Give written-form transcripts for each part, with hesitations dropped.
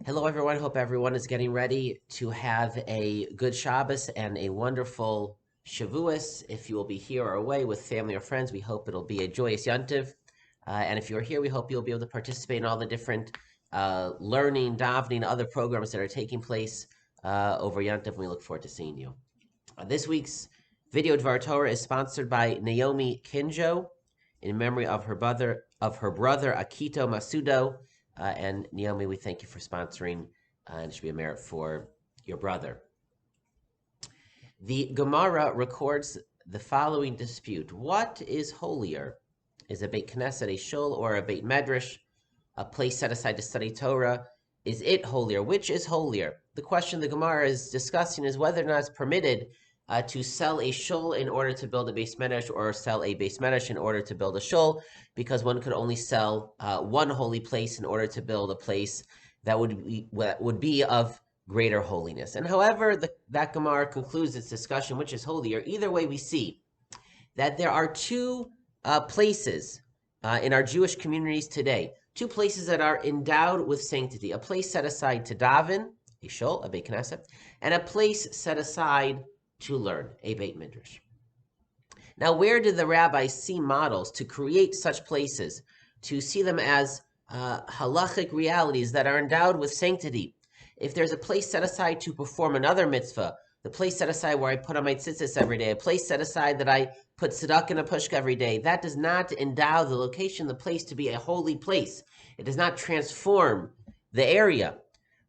Hello, everyone. Hope everyone is getting ready to have a good Shabbos and a wonderful Shavuos. If you will be here or away with family or friends, we hope it'll be a joyous Yontiv. And if you're here, we hope you'll be able to participate in all the different learning, davening, other programs that are taking place over Yontiv. And we look forward to seeing you. This week's video Dvar Torah is sponsored by Naomi Kinjo in memory of her brother Akito Masudo. And Naomi, we thank you for sponsoring, and it should be a merit for your brother. The Gemara records the following dispute: what is holier? Is a Beit Knesset a shul or a Beit Medrash, a place set aside to study Torah? Is it holier? Which is holier? The question the Gemara is discussing is whether or not it's permitted to sell a shul in order to build a base medrash, or sell a base medrash in order to build a shul, because one could only sell one holy place in order to build a place that would be of greater holiness. And however that Gemara concludes its discussion, which is holier, either way we see that there are two places in our Jewish communities today, two places that are endowed with sanctity: a place set aside to daven, a shul, a Beit Knesset, and a place set aside to learn, a Beit Midrash. Now, where did the rabbis see models to create such places, to see them as halachic realities that are endowed with sanctity? If there's a place set aside to perform another mitzvah, the place set aside where I put on my tzitzis every day, a place set aside that I put tzedakah in a pushka every day, that does not endow the location, the place, to be a holy place. It does not transform the area.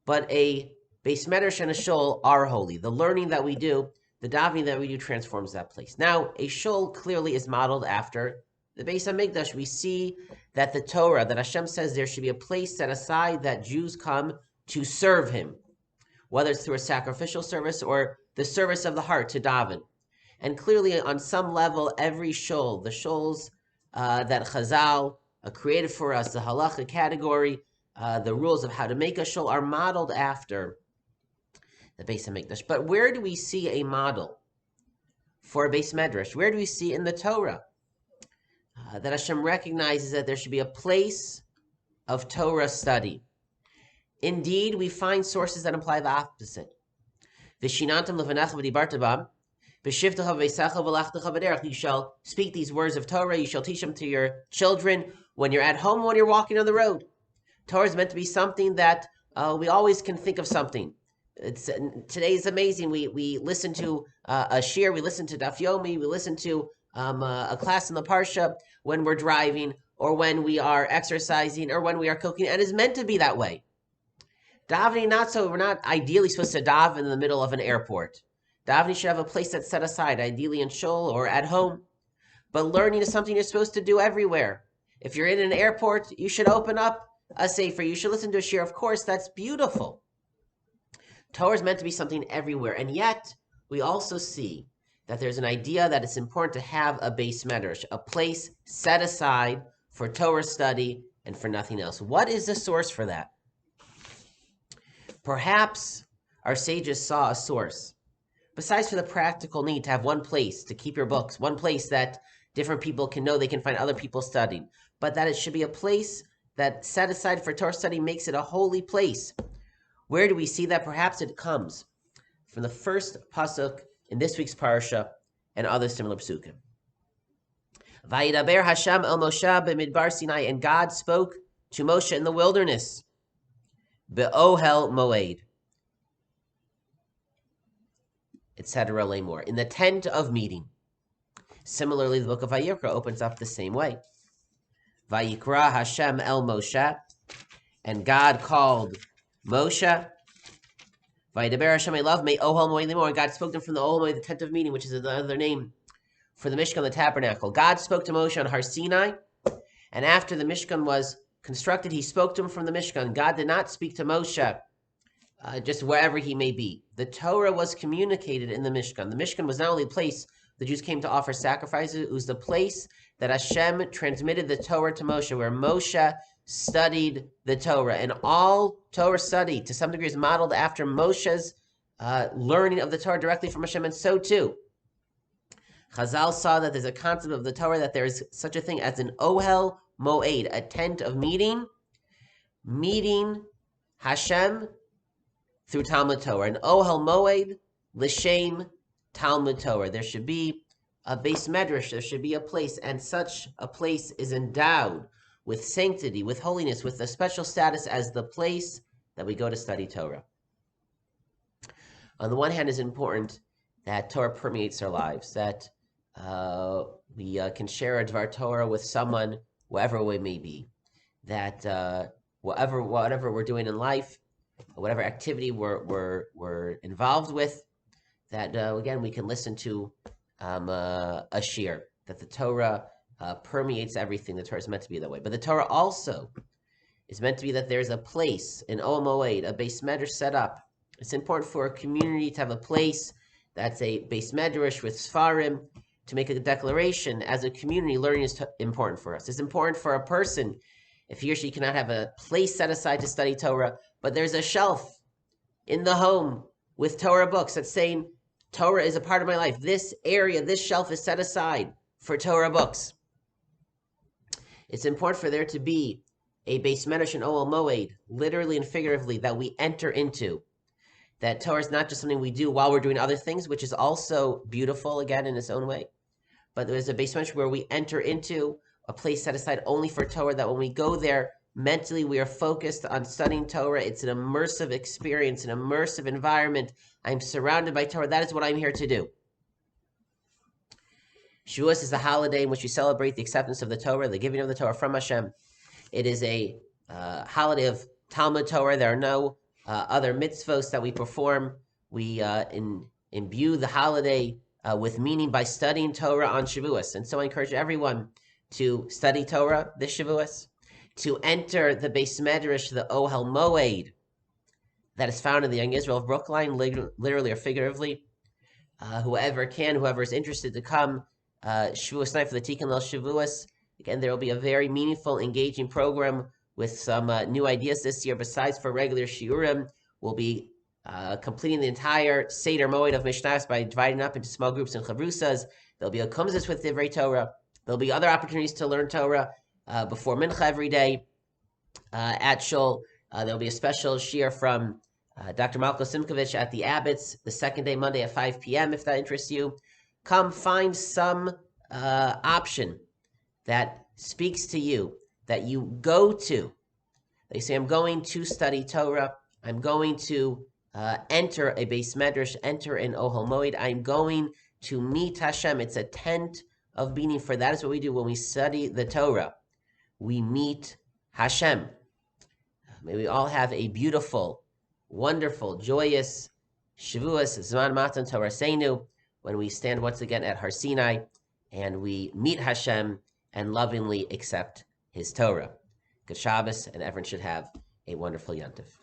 But a Beis Medrash and a shul are holy. The learning that we do, the davening that we do, transforms that place. Now, a shul clearly is modeled after the Beis HaMikdash. We see that the Torah, that Hashem says there should be a place set aside that Jews come to serve Him, whether it's through a sacrificial service or the service of the heart to daven. And clearly, on some level, every shul, the shuls that Chazal created for us, the halacha category, the rules of how to make a shul, are modeled after the Beis HaMikdash. But where do we see a model for a Beis Medrash? Where do we see in the Torah that Hashem recognizes that there should be a place of Torah study? Indeed, we find sources that imply the opposite. V'shinantam levanecha v'dibarta bam, v'shivtecha v'eisecha v'lachtecha v'derech. You shall speak these words of Torah, you shall teach them to your children when you're at home, when you're walking on the road. Torah is meant to be something that we always can think of something. Today is amazing. We listen to a shir, we listen to Daf Yomi, we listen to a class in the Parsha when we're driving, or when we are exercising, or when we are cooking, and it's meant to be that way. Davening, not so. We're not ideally supposed to daven in the middle of an airport. Davening should have a place that's set aside, ideally in shul or at home. But learning is something you're supposed to do everywhere. If you're in an airport, you should open up a sefer. You should listen to a shir. Of course, that's beautiful. Torah is meant to be something everywhere, and yet we also see that there's an idea that it's important to have a Beis Medrash, a place set aside for Torah study and for nothing else. What is the source for that? Perhaps our sages saw a source, besides for the practical need to have one place to keep your books, one place that different people can know they can find other people studying, but that it should be a place that set aside for Torah study makes it a holy place. Where do we see that? Perhaps it comes from the first pasuk in this week's parasha and other similar psukim. Vayidaber Hashem el Moshe b'midbar Sinai, and God spoke to Moshe in the wilderness, be'ohel moed, etc. Lemor, in the tent of meeting. Similarly, the book of Vayikra opens up the same way. Vayikra Hashem el Moshe, and God called Moshe. Vayidaber Hashem elav me'ohel moed lemor, and God spoke to him from the ohel moed, the tent of meeting, which is another name for the Mishkan, the tabernacle. God spoke to Moshe on Har Sinai, and after the Mishkan was constructed, he spoke to him from the Mishkan. God did not speak to Moshe just wherever he may be. The Torah was communicated in the Mishkan. The Mishkan was not only a place the Jews came to offer sacrifices, it was the place that Hashem transmitted the Torah to Moshe, where Moshe studied the Torah. And all Torah study, to some degree, is modeled after Moshe's learning of the Torah directly from Hashem, and so too Chazal saw that there's a concept of the Torah, that there is such a thing as an ohel moed, a tent of meeting Hashem through Talmud Torah, and Ohel Moed l'shem Talmud Torah. There should be a base medrash, there should be a place, and such a place is endowed with sanctity, with holiness, with a special status as the place that we go to study Torah. On the one hand, it's important that Torah permeates our lives, that we can share a Dvar Torah with someone, wherever we may be, that whatever we're doing in life, whatever activity we're involved with, that again we can listen to a shir, that the Torah permeates everything. The Torah is meant to be that way. But the Torah also is meant to be that there's a place, an Ohel Moed, a base medrash set up. It's important for a community to have a place that's a base medrash with Sfarim, to make a declaration as a community. Learning is important for us. It's important for a person if he or she cannot have a place set aside to study Torah, but there's a shelf in the home with Torah books that's saying, Torah is a part of my life. This area, this shelf is set aside for Torah books. It's important for there to be a base medrash and Ohel Moed, literally and figuratively, that we enter into. That Torah is not just something we do while we're doing other things, which is also beautiful, again, in its own way. But there's a base medrash where we enter into a place set aside only for Torah, that when we go there, mentally we are focused on studying Torah. It's an immersive experience, an immersive environment. I'm surrounded by Torah. That is what I'm here to do. Shavuos is a holiday in which we celebrate the acceptance of the Torah, the giving of the Torah from Hashem. It is a holiday of Talmud Torah. There are no other mitzvos that we perform. We imbue the holiday with meaning by studying Torah on Shavuos. And so I encourage everyone to study Torah this Shavuos, to enter the base medrash, the Ohel Moed, that is found in the Young Israel of Brookline, literally or figuratively. Whoever is interested to come Shavuos night for the Tikkun Leil Shavuos. Again, there will be a very meaningful, engaging program with some new ideas this year. Besides for regular shiurim, we'll be completing the entire Seder Moed of Mishnahs by dividing up into small groups and chavrusas. There'll be a kumzas with Divrei Torah. There'll be other opportunities to learn Torah before Mincha every day at Shul. There'll be a special shiur from Dr. Malko Simkovich at the Abbots the second day, Monday at 5 p.m. if that interests you. Come find some option that speaks to you, that you go to. They say, I'm going to study Torah. I'm going to enter a base medrash, enter an Ohel Moed. I'm going to meet Hashem. It's a tent of meaning, for that is what we do when we study the Torah. We meet Hashem. May we all have a beautiful, wonderful, joyous Shavuos, Zman Matan Torah Seinu, when we stand once again at Har Sinai and we meet Hashem and lovingly accept His Torah. Good Shabbos, and everyone should have a wonderful Yontif.